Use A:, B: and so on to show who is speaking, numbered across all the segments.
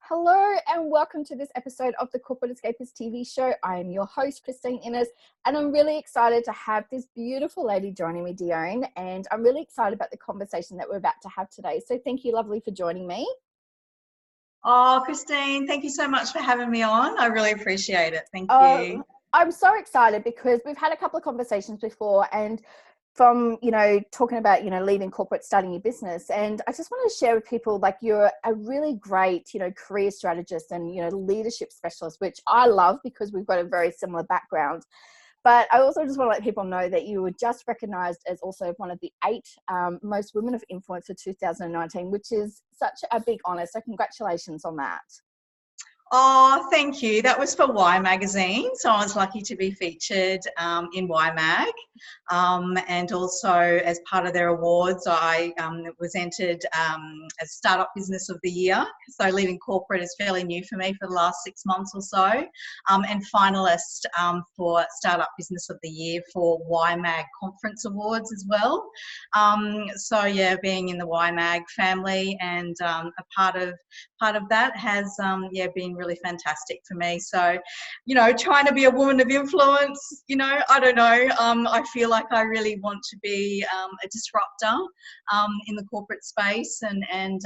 A: Hello and welcome to this episode of the Corporate Escapist TV show. I am your host, Christine Innes, and I'm really excited to have this beautiful lady joining me, Dione, and I'm really excited about the conversation that we're about to have today. So thank you, lovely, for joining me.
B: Oh, Christine, thank you so much for having me on. I really appreciate it. Thank you.
A: I'm so excited because we've had a couple of conversations before, and from, talking about, leaving corporate, starting your business. And I just want to share with people, like, you're a really great, career strategist and, leadership specialist, which I love because we've got a very similar background. But I also just want to let people know that you were just recognized as also one of the 8 most women of influence for 2019, which is such a big honor. So congratulations on that.
B: Oh, thank you. That was for Y Magazine. So I was lucky to be featured in Y Mag. And also as part of their awards, I was entered as Startup Business of the Year. So leaving corporate is fairly new for me for the last 6 months or so. And finalist for Startup Business of the Year for Y Mag Conference Awards as well. So yeah, being in the Y Mag family and a part of that has been really fantastic for me. So, trying to be a woman of influence, I don't know. I feel like I really want to be a disruptor in the corporate space and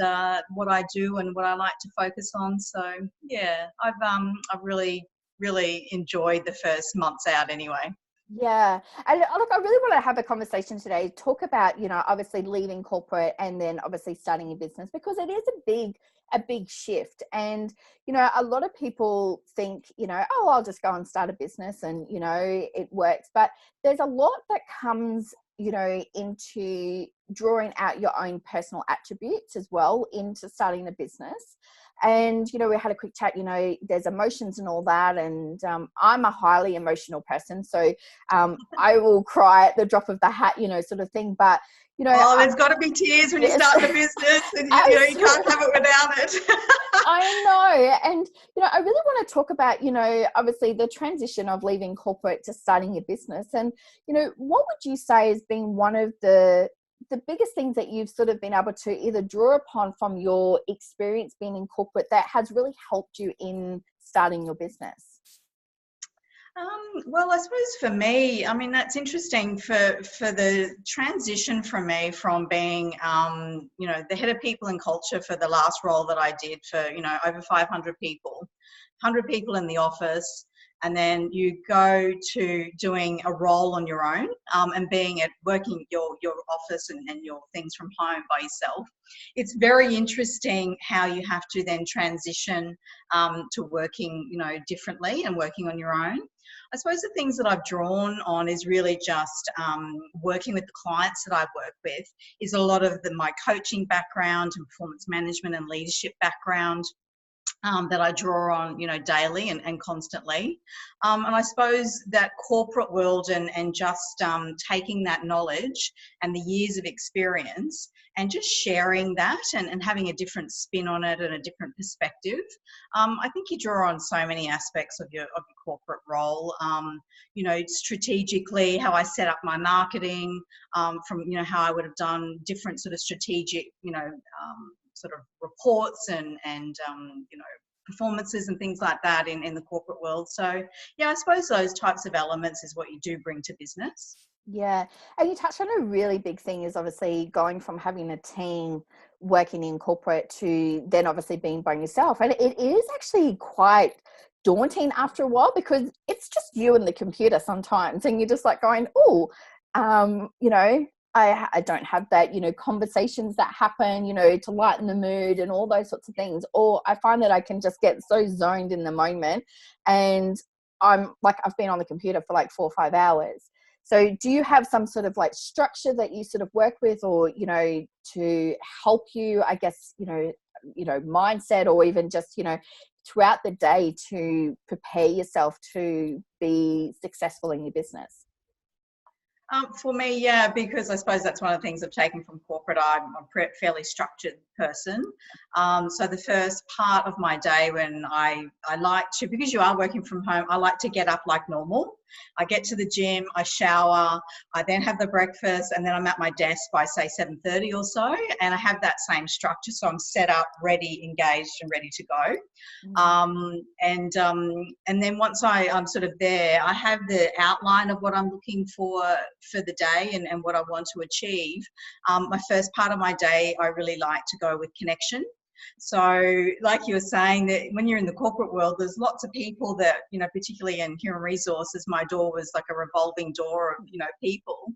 B: what I do and what I like to focus on. So yeah, I've really enjoyed the first months out anyway.
A: Yeah. And look, I really want to have a conversation today, talk about, obviously leaving corporate and then obviously starting a business, because it is a big shift. And, a lot of people think, oh, I'll just go and start a business and, it works. But there's a lot that comes, into drawing out your own personal attributes as well into starting a business. And, we had a quick chat, there's emotions and all that. And I'm a highly emotional person. So I will cry at the drop of the hat, sort of thing. But,
B: there's got to be tears when you start the business and, you can't have it without it.
A: I know. And, I really want to talk about, obviously the transition of leaving corporate to starting your business. And, what would you say has been one of the biggest things that you've sort of been able to either draw upon from your experience being in corporate that has really helped you in starting your business?
B: Well, I suppose for me, that's interesting for the transition for me from being, the head of people and culture for the last role that I did for, over 500 people, 100 people in the office. And then you go to doing a role on your own and working your office and your things from home by yourself. It's very interesting how you have to then transition to working, differently and working on your own. I suppose the things that I've drawn on is really just working with the clients that I work with is a lot of my coaching background and performance management and leadership background. That I draw on, daily and constantly. And I suppose that corporate world and just taking that knowledge and the years of experience and just sharing that and having a different spin on it and a different perspective. I think you draw on so many aspects of your corporate role, strategically, how I set up my marketing, from, how I would have done different sort of strategic, sort of reports and performances and things like that in the corporate world. So yeah, I suppose those types of elements is what you do bring to business.
A: Yeah. And you touched on a really big thing is obviously going from having a team working in corporate to then obviously being by yourself. And it is actually quite daunting after a while because it's just you and the computer sometimes. And you're just like going, oh, I don't have that, conversations that happen, to lighten the mood and all those sorts of things. Or I find that I can just get so zoned in the moment and I'm like, I've been on the computer for like 4 or 5 hours. So do you have some sort of like structure that you sort of work with or, to help you, I guess, mindset or even just, throughout the day to prepare yourself to be successful in your business?
B: For me, yeah, because I suppose that's one of the things I've taken from corporate. I'm a fairly structured person. So the first part of my day when I like to, because you are working from home, I like to get up like normal. I get to the gym, I shower, I then have the breakfast, and then I'm at my desk by say 7:30 or so, and I have that same structure. So I'm set up, ready, engaged, and ready to go. And then once I'm sort of there, I have the outline of what I'm looking for the day and what I want to achieve. My first part of my day, I really like to go with connection. So like you were saying, that when you're in the corporate world, there's lots of people that, you know, particularly in human resources, my door was like a revolving door of, you know, people.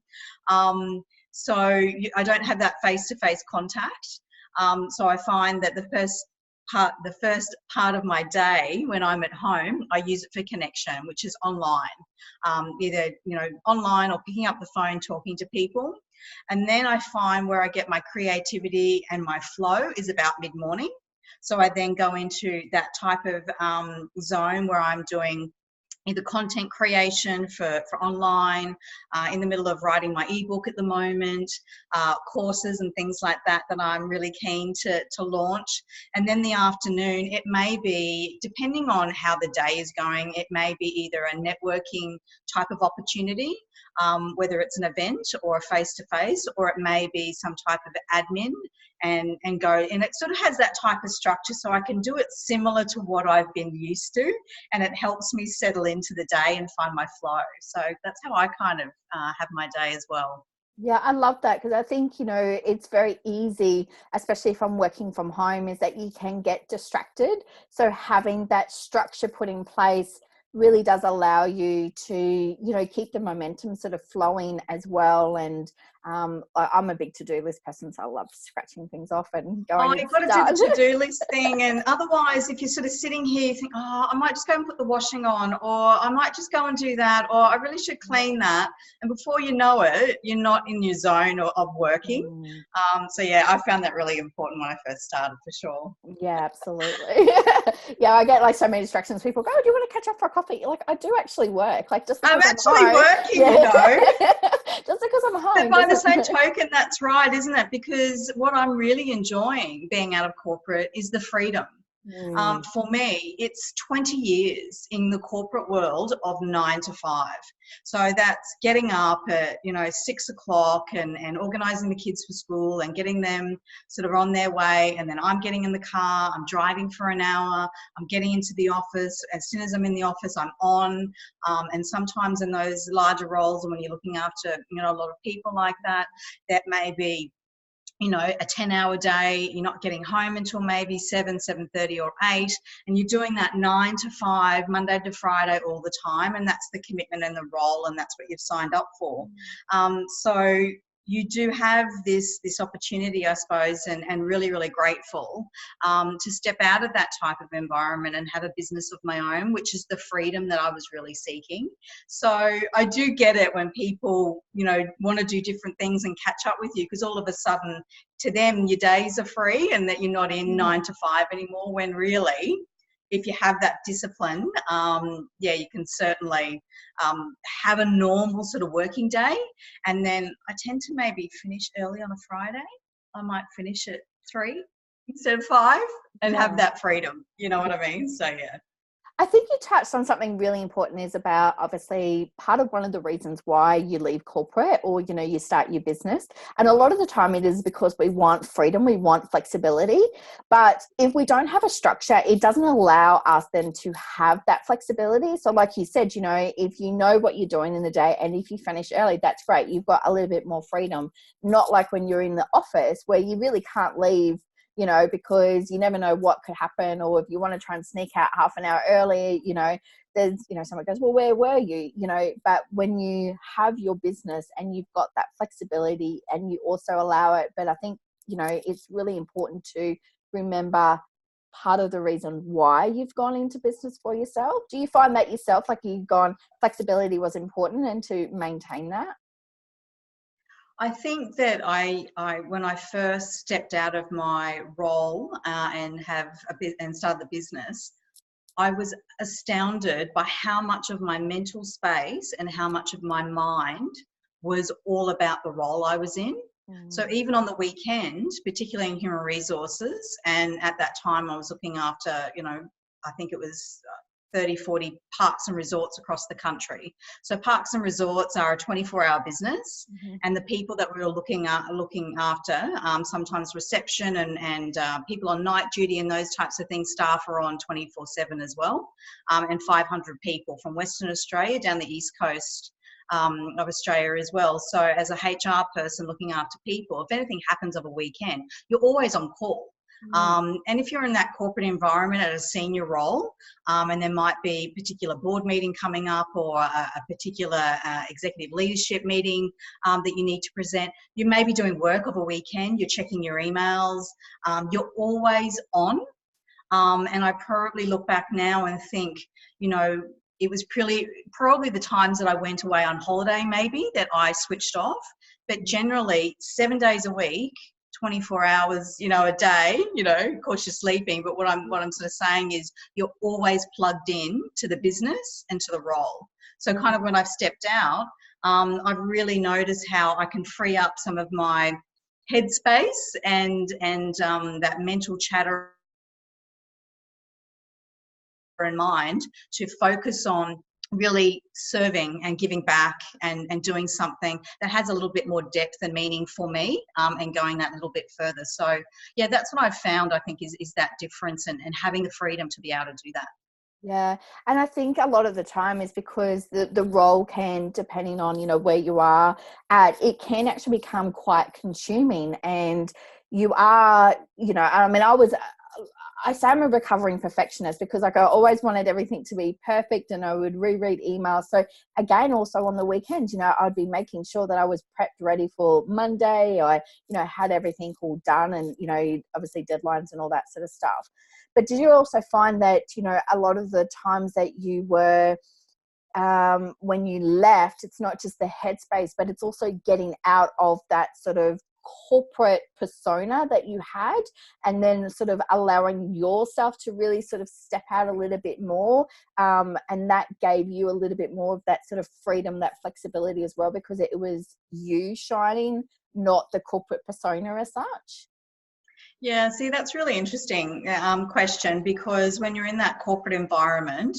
B: So I don't have that face-to-face contact. So I find that the first part of my day when I'm at home, I use it for connection, which is online, either, you know, online or picking up the phone, talking to people. And then I find where I get my creativity and my flow is about mid-morning. So I then go into that type of zone where I'm doing either content creation for online, in the middle of writing my ebook at the moment, courses and things like that I'm really keen to launch. And then the afternoon, it may be, depending on how the day is going, it may be either a networking type of opportunity, whether it's an event or a face-to-face, or it may be some type of admin and go, and it sort of has that type of structure so I can do it similar to what I've been used to, and it helps me settle into the day and find my flow. So that's how I kind of have my day as well.
A: Yeah, I love that, because I think, you know, it's very easy, especially if I'm working from home, is that you can get distracted. So having that structure put in place really does allow you to, you know, keep the momentum sort of flowing as well. And I'm a big to-do list person, so I love scratching things off and going.
B: Oh, you've got to do the to-do list thing. And otherwise, if you're sort of sitting here, you think, oh, I might just go and put the washing on, or I might just go and do that, or I really should clean that. And before you know it, you're not in your zone of working. So yeah, I found that really important when I first started, for sure.
A: Yeah, absolutely. Yeah, I get like so many distractions. People go, oh, do you want to catch up for a coffee? You're like, I do actually work. Like, just because
B: I'm actually working, you know.
A: Just because I'm home.
B: But by the same token, that's right, isn't it? Because what I'm really enjoying being out of corporate is the freedom. For me, it's 20 years in the corporate world of 9 to 5. So that's getting up at, you know, 6 o'clock and organising the kids for school and getting them sort of on their way. And then I'm getting in the car, I'm driving for an hour, I'm getting into the office. As soon as I'm in the office, I'm on. And sometimes in those larger roles, and when you're looking after, you know, a lot of people like that, that may be, you know, a 10-hour day, you're not getting home until maybe 7:30 or 8, and you're doing that 9 to 5, Monday to Friday all the time, and that's the commitment and the role, and that's what you've signed up for. So you do have this opportunity, I suppose, and really, really grateful to step out of that type of environment and have a business of my own, which is the freedom that I was really seeking. So I do get it when people, you know, want to do different things and catch up with you, because all of a sudden to them your days are free and that you're not in 9 to 5 anymore, when really, if you have that discipline, yeah, you can certainly have a normal sort of working day. And then I tend to maybe finish early on a Friday. I might finish at 3 instead of 5 and have that freedom. You know what I mean? So, yeah.
A: I think you touched on something really important, is about obviously part of one of the reasons why you leave corporate or, you know, you start your business. And a lot of the time it is because we want freedom, we want flexibility. But if we don't have a structure, it doesn't allow us then to have that flexibility. So like you said, you know, if you know what you're doing in the day and if you finish early, that's great. You've got a little bit more freedom, not like when you're in the office where you really can't leave, you know, because you never know what could happen. Or if you want to try and sneak out half an hour early, you know, there's, you know, someone goes, well, where were you? You know, but when you have your business and you've got that flexibility and you also allow it, but I think, you know, it's really important to remember part of the reason why you've gone into business for yourself. Do you find that yourself, like you've gone, flexibility was important and to maintain that?
B: I think that I when I first stepped out of my role and started the business, I was astounded by how much of my mental space and how much of my mind was all about the role I was in. So even on the weekend, particularly in human resources, and at that time I was looking after, I think it was 30, 40 parks and resorts across the country. So parks and resorts are a 24-hour business, and the people that we were looking after, sometimes reception and people on night duty and those types of things, staff are on 24/7 as well, and 500 people from Western Australia down the East Coast of Australia as well. So as a HR person looking after people, if anything happens of a weekend, you're always on call. And if you're in that corporate environment at a senior role, and there might be a particular board meeting coming up or a particular executive leadership meeting that you need to present, you may be doing work of a weekend, you're checking your emails, you're always on. And I probably look back now and think, it was probably the times that I went away on holiday maybe that I switched off, but generally 7 days a week, 24 hours, a day, of course you're sleeping, but what I'm sort of saying is you're always plugged in to the business and to the role. So kind of when I've stepped out, I've really noticed how I can free up some of my headspace and that mental chatter in mind to focus on really serving and giving back and doing something that has a little bit more depth and meaning for me, and going that little bit further. So yeah, that's what I've found, I think, is that difference and having the freedom to be able to do that.
A: Yeah. And I think a lot of the time is because the role can, depending on, where you are at, it can actually become quite consuming. And you are, I say I'm a recovering perfectionist because I always wanted everything to be perfect, and I would reread emails. So again, also on the weekend, I'd be making sure that I was prepped ready for Monday. I, had everything all done and, obviously deadlines and all that sort of stuff. But did you also find that, a lot of the times that you were, when you left, it's not just the headspace, but it's also getting out of that sort of corporate persona that you had, and then sort of allowing yourself to really sort of step out a little bit more, and that gave you a little bit more of that sort of freedom, that flexibility as well, because it was you shining, not the corporate persona as such?
B: Yeah, see, that's really interesting question, because when you're in that corporate environment,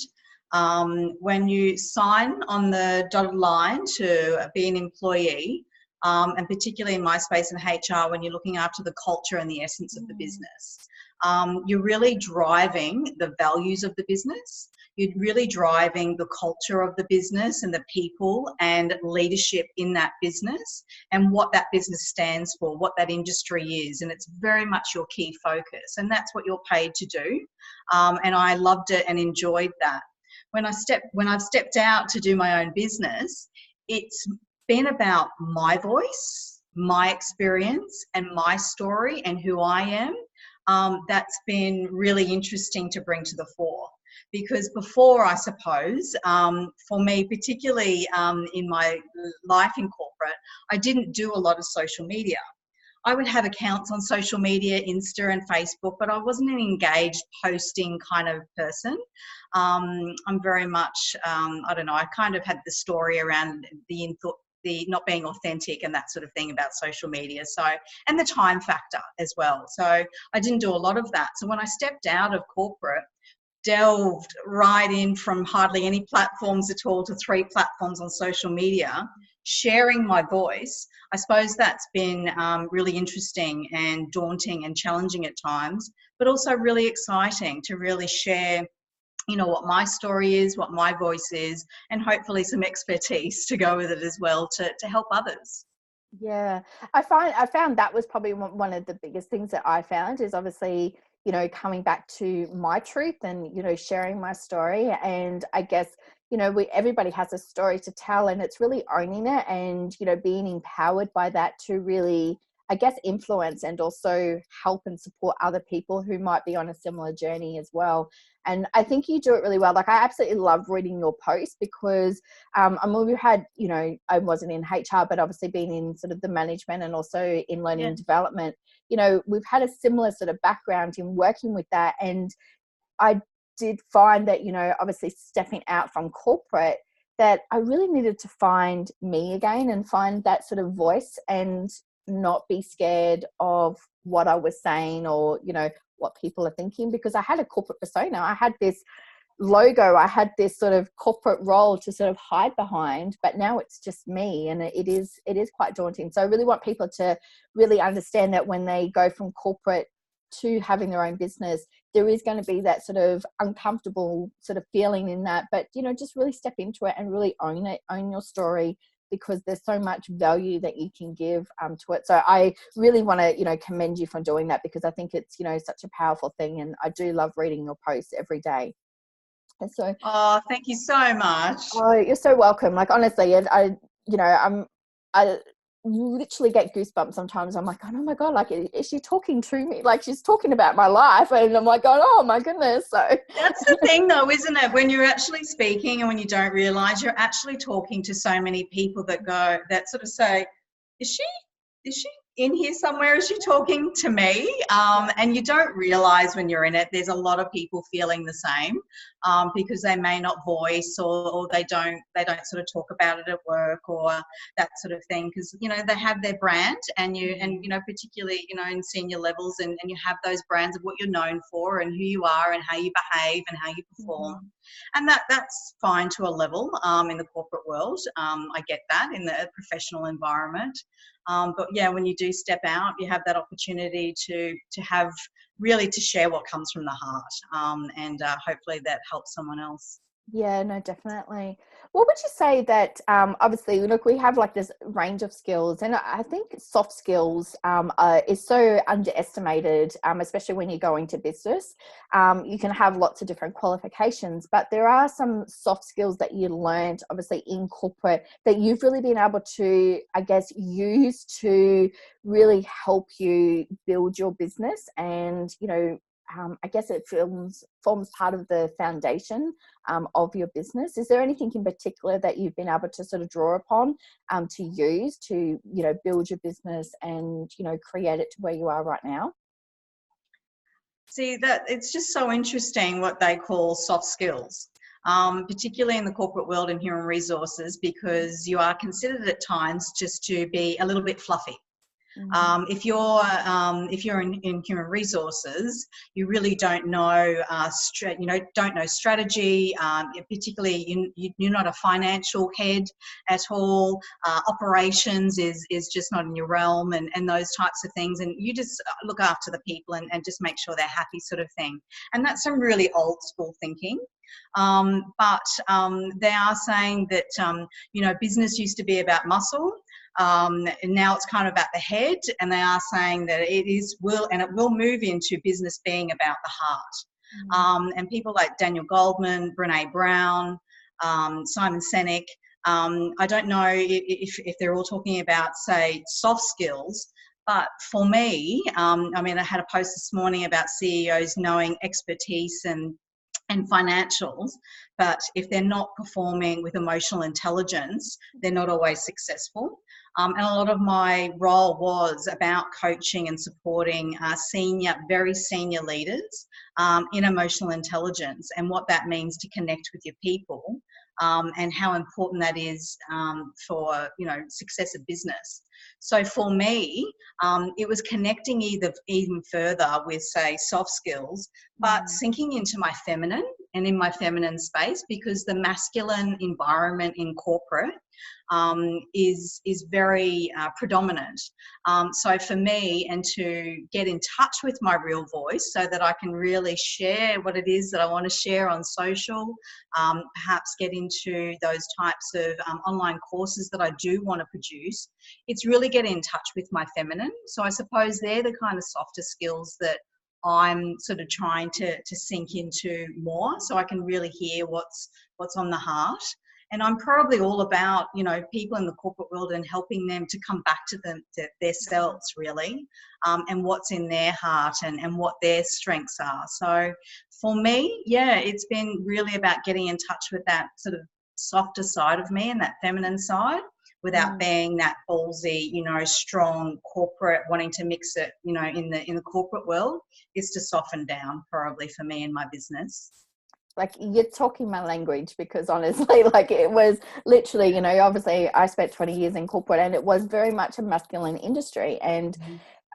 B: when you sign on the dotted line to be an employee, and particularly in my space in HR, when you're looking after the culture and the essence of the business, you're really driving the values of the business. You're really driving the culture of the business and the people and leadership in that business and what that business stands for, what that industry is. And it's very much your key focus. And that's what you're paid to do. And I loved it and enjoyed that. When I've stepped out to do my own business, it's been about my voice, my experience and my story and who I am. That's been really interesting to bring to the fore. Because before, I suppose, for me, particularly in my life in corporate, I didn't do a lot of social media. I would have accounts on social media, Insta and Facebook, but I wasn't an engaged posting kind of person. I'm very much, I kind of had the story around the not being authentic and that sort of thing about social media. So, and the time factor as well. So I didn't do a lot of that. So when I stepped out of corporate, delved right in from hardly any platforms at all to 3 platforms on social media, sharing my voice. I suppose that's been really interesting and daunting and challenging at times, but also really exciting to really share, what my story is, what my voice is, and hopefully some expertise to go with it as well to help others.
A: Yeah, I found that was probably one of the biggest things that I found is obviously, coming back to my truth and, sharing my story. And I guess, everybody has a story to tell, and it's really owning it and, being empowered by that to really, I guess, influence and also help and support other people who might be on a similar journey as well. And I think you do it really well. Like, I absolutely love reading your posts because, we had, I wasn't in HR, but obviously being in sort of the management and also in learning and development, we've had a similar sort of background in working with that. And I did find that, obviously stepping out from corporate, that I really needed to find me again and find that sort of voice and not be scared of what I was saying, or, you know, what people are thinking, because I had a corporate persona. I had this logo, I had this sort of corporate role to sort of hide behind, but now it's just me, and it is quite daunting. So I really want people to really understand that when they go from corporate to having their own business, there is going to be that sort of uncomfortable sort of feeling in that, but, you know, just really step into it and really own it, own your story, because there's so much value that you can give to it. So I really want to, you know, commend you for doing that, because I think it's, you know, such a powerful thing, and I do love reading your posts every day. And so,
B: Oh, thank you so much.
A: oh, you're so welcome. Like, honestly, you know, I literally get goosebumps sometimes. I'm like, oh my God, like, is she talking to me? Like, she's talking about my life. And I'm like, oh my goodness. So
B: That's the thing though, isn't it? When you're actually speaking and when you don't realize you're actually talking to so many people that sort of say, is she in here somewhere? Is she talking to me? And you don't realize when you're in it, there's a lot of people feeling the same, because they may not voice, or they don't sort of talk about it at work or that sort of thing, because, you know, they have their brand, and you know, particularly, you know, in senior levels, and you have those brands of what you're known for and who you are and how you behave and how you perform. And that's fine to a level in the corporate world. I get that in the professional environment. But yeah, when you do step out, you have that opportunity to have really to share what comes from the heart, and hopefully that helps someone else.
A: yeah, no, definitely. What would you say that, obviously, look, we have like this range of skills, and I think soft skills is so underestimated, especially when you go into business. You can have lots of different qualifications, but there are some soft skills that you learned, obviously, in corporate, that you've really been able to, I guess, use to really help you build your business, and, you know, I guess it forms part of the foundation of your business. Is there anything in particular that you've been able to sort of draw upon to use to, you know, build your business and, you know, create it to where you are right now?
B: See, that it's just so interesting what they call soft skills, particularly in the corporate world and human resources, because you are considered at times just to be a little bit fluffy. If you're in human resources, you really don't know, don't know strategy. Particularly, you're not a financial head at all. Operations is just not in your realm, and those types of things. And you just look after the people and just make sure they're happy, sort of thing. And that's some really old school thinking. But they are saying that business used to be about muscle. And now it's kind of about the head, and they are saying that it will move into business being about the heart. And people like Daniel Goldman, Brene Brown, Simon Sinek, I don't know if they're all talking about, say, soft skills, but for me, I had a post this morning about CEOs knowing expertise and financials, but if they're not performing with emotional intelligence, they're not always successful. And a lot of my role was about coaching and supporting very senior leaders in emotional intelligence, and what that means to connect with your people, and how important that is for success of business. So for me, it was connecting even further with, say, soft skills, but sinking into my feminine and in my feminine space, because the masculine environment in corporate is very predominant. So for me, and to get in touch with my real voice so that I can really share what it is that I want to share on social, perhaps get into those types of online courses that I do want to produce, it's really getting in touch with my feminine. So I suppose they're the kind of softer skills that I'm sort of trying to sink into more, so I can really hear what's on the heart. And I'm probably all about, people in the corporate world and helping them to come back to their selves, really, and what's in their heart and what their strengths are. So for me, yeah, it's been really about getting in touch with that sort of softer side of me and that feminine side, without being that ballsy, strong corporate, wanting to mix it, in the corporate world, is to soften down, probably, for me in my business.
A: Like, you're talking my language, because honestly, like, it was literally, you know, obviously I spent 20 years in corporate, and it was very much a masculine industry. And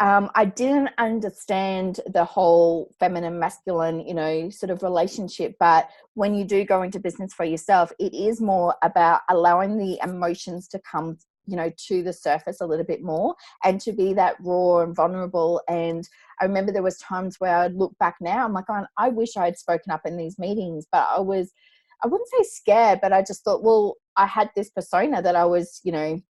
A: I didn't understand the whole feminine masculine, you know, sort of relationship. But when you do go into business for yourself, it is more about allowing the emotions to come, you know, to the surface a little bit more, and to be that raw and vulnerable. And I remember there was times where I'd look back now, I'm like, oh, I wish I had spoken up in these meetings, but I wouldn't say scared, but I just thought, well, I had this persona that I was, you know,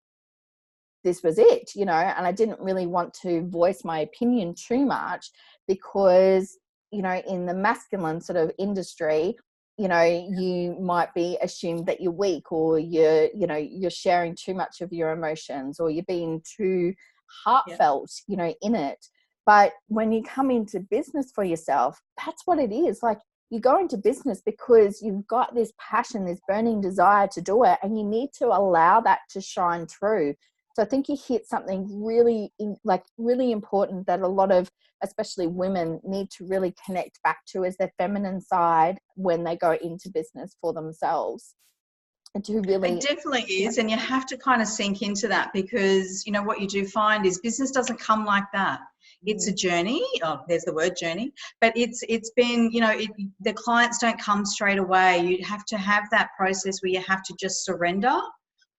A: this was it, you know, and I didn't really want to voice my opinion too much, because, you know, in the masculine sort of industry, you know, you might be assumed that you're weak, or you know, you're sharing too much of your emotions, or you're being too heartfelt, you know, in it. But when you come into business for yourself, that's what it is. Like, you go into business because you've got this passion, this burning desire to do it, and you need to allow that to shine through. So I think you hit something really, like, really important, that a lot of, especially women, need to really connect back to, is their feminine side when they go into business for themselves. And to really,
B: it definitely is, and you have to kind of sink into that, because, you know, what you do find is business doesn't come like that. It's a journey. Oh, there's the word journey. But it's been, you know, the clients don't come straight away. You have to have that process where you have to just surrender,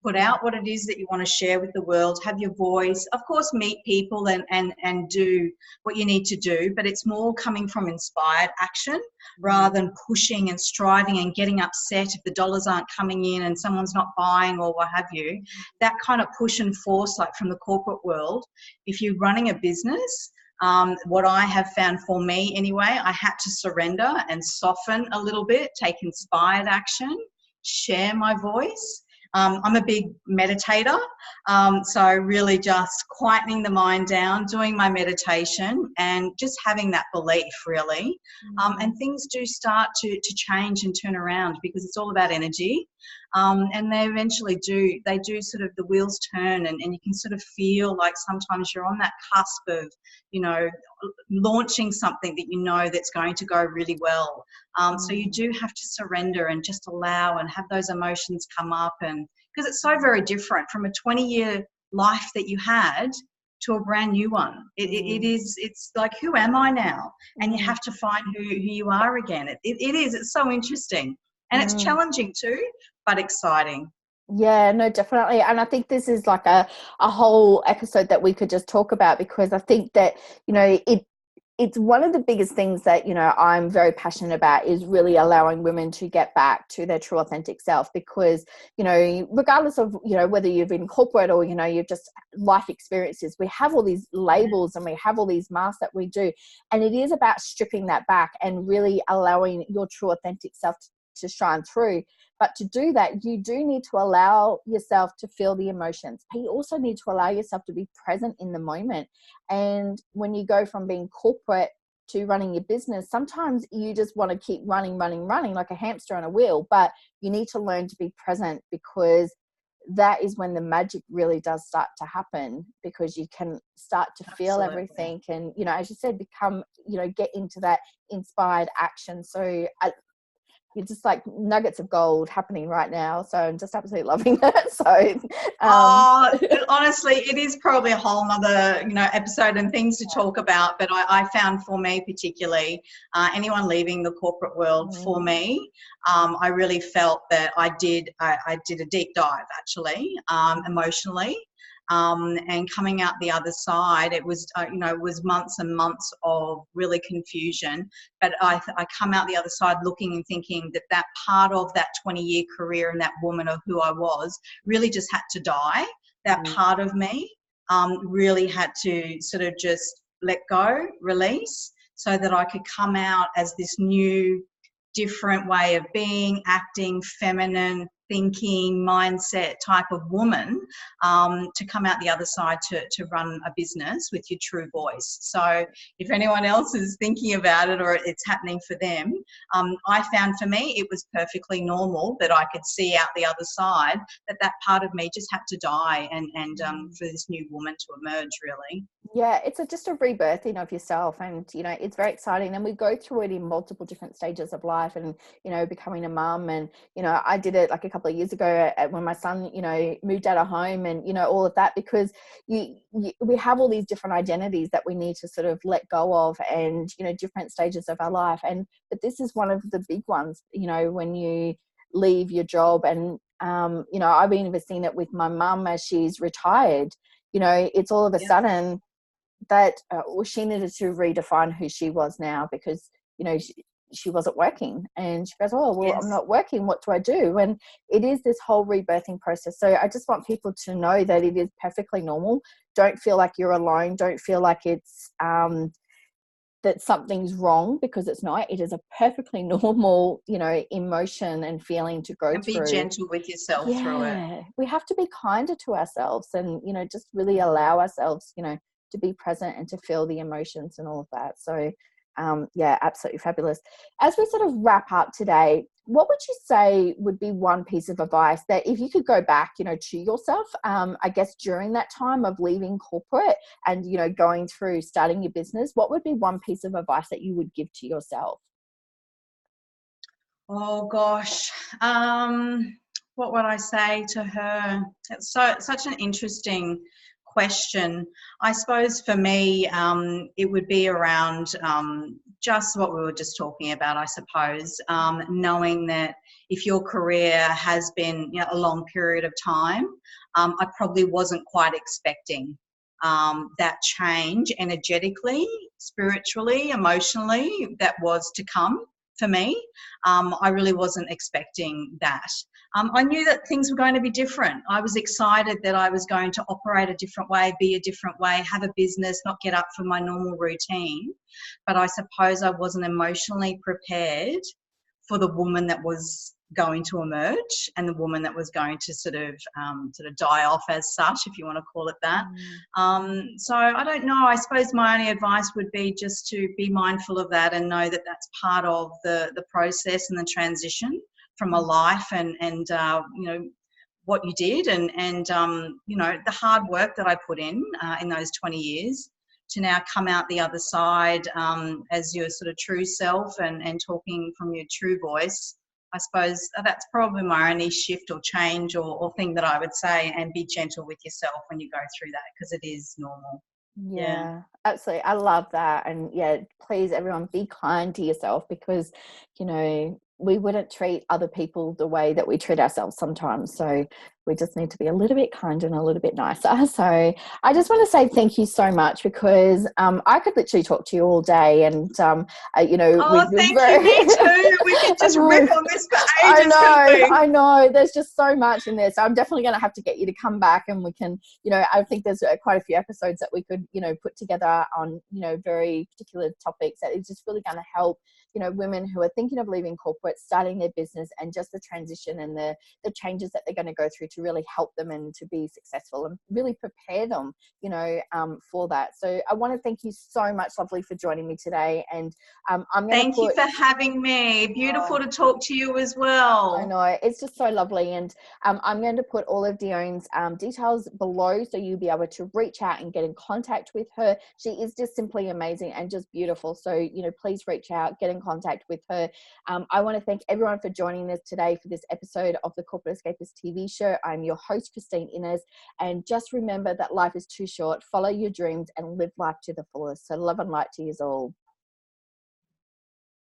B: put out what it is that you want to share with the world, have your voice, of course, meet people and do what you need to do, but it's more coming from inspired action rather than pushing and striving and getting upset if the dollars aren't coming in and someone's not buying or what have you. That kind of push and force, like from the corporate world, if you're running a business, what I have found for me anyway, I had to surrender and soften a little bit, take inspired action, share my voice. I'm a big meditator, so really just quietening the mind down, doing my meditation, and just having that belief, really. And things do start to change and turn around, because it's all about energy. And they eventually do, sort of, the wheels turn, and you can sort of feel like sometimes you're on that cusp of, you know, launching something that you know that's going to go really well. So you do have to surrender and just allow and have those emotions come up, and because it's so very different from a 20-year life that you had to a brand new one. It's like, who am I now? And you have to find who you are again. It's so interesting, and it's challenging too, but exciting.
A: Yeah, no, definitely. And I think this is like a whole episode that we could just talk about, because I think that, you know, it's one of the biggest things that, you know, I'm very passionate about, is really allowing women to get back to their true authentic self. Because, you know, regardless of, you know, whether you've been corporate or, you know, you've just life experiences, we have all these labels and we have all these masks that we do. And it is about stripping that back and really allowing your true authentic self to shine through. But to do that, you do need to allow yourself to feel the emotions. But you also need to allow yourself to be present in the moment. And when you go from being corporate to running your business, sometimes you just want to keep running like a hamster on a wheel. But you need to learn to be present, because that is when the magic really does start to happen, because you can start to feel everything. And, you know, as you said, become, you know, get into that inspired action. So you're just like nuggets of gold happening right now. So I'm just absolutely loving that. So
B: honestly, it is probably a whole nother, you know, episode and things to talk about. But I found, for me particularly, anyone leaving the corporate world, for me, I really felt that I did a deep dive, actually, emotionally. And coming out the other side, it was, you know, it was months and months of really confusion. But I come out the other side looking and thinking that part of that 20-year career and that woman of who I was really just had to die. That part of me really had to sort of just let go, release, so that I could come out as this new, different way of being, acting, feminine, thinking, mindset type of woman to come out the other side to run a business with your true voice. So if anyone else is thinking about it or it's happening for them, I found for me it was perfectly normal that I could see out the other side that part of me just had to die and for this new woman to emerge, really.
A: Yeah, it's just a rebirthing of yourself, and it's very exciting. And we go through it in multiple different stages of life, and becoming a mum. And I did it like a couple of years ago when my son moved out of home, and all of that, because we have all these different identities that we need to sort of let go of, and different stages of our life. But this is one of the big ones, when you leave your job. And I've even seen it with my mum as she's retired. It's all of a sudden that she needed to redefine who she was now, because she wasn't working, and she goes, oh well, I'm not working, what do I do? And it is this whole rebirthing process. So I just want people to know that it is perfectly normal. Don't feel like you're alone. Don't feel like it's that something's wrong, because it's not. It is a perfectly normal emotion and feeling to go through.
B: And be gentle with yourself through it.
A: We have to be kinder to ourselves, and just really allow ourselves to be present and to feel the emotions and all of that. So absolutely fabulous. As we sort of wrap up today, what would you say would be one piece of advice that if you could go back to yourself, I guess during that time of leaving corporate and going through starting your business, what would be one piece of advice that you would give to yourself?
B: Oh gosh, what would I say to her? It's such an interesting question. I suppose for me, it would be around just what we were just talking about, I suppose, knowing that if your career has been a long period of time, I probably wasn't quite expecting that change energetically, spiritually, emotionally, that was to come for me. I really wasn't expecting that. I knew that things were going to be different. I was excited that I was going to operate a different way, be a different way, have a business, not get up for my normal routine. But I suppose I wasn't emotionally prepared for the woman that was going to emerge and the woman that was going to sort of die off as such, if you want to call it that. So I don't know. I suppose my only advice would be just to be mindful of that and know that that's part of the process and the transition from a life and what you did and the hard work that I put in those 20 years to now come out the other side as your sort of true self and talking from your true voice. I suppose that's probably my only shift or change or thing that I would say, and be gentle with yourself when you go through that, because it is normal.
A: Yeah, absolutely. I love that. And please everyone, be kind to yourself, because we wouldn't treat other people the way that we treat ourselves sometimes. So we just need to be a little bit kinder and a little bit nicer. So I just want to say thank you so much, because I could literally talk to you all day, and
B: thank you, me too. We could just rip on this for ages.
A: I know there's just so much in there, so I'm definitely going to have to get you to come back, and we can I think there's quite a few episodes that we could put together on very particular topics that is just really going to help women who are thinking of leaving corporate, starting their business, and just the transition and the changes that they're going to go through to really help them and to be successful and really prepare them, for that. So I want to thank you so much, lovely, for joining me today. And
B: thank you for having me. Beautiful to talk to you as well.
A: I know, it's just so lovely. And I'm going to put all of Dionne's details below, so you'll be able to reach out and get in contact with her. She is just simply amazing and just beautiful. So, please reach out, get in contact with her. I want to thank everyone for joining us today for this episode of the Corporate Escapist TV show. I'm your host, Christine Innes. And just remember that life is too short. Follow your dreams and live life to the fullest. So love and light to you all.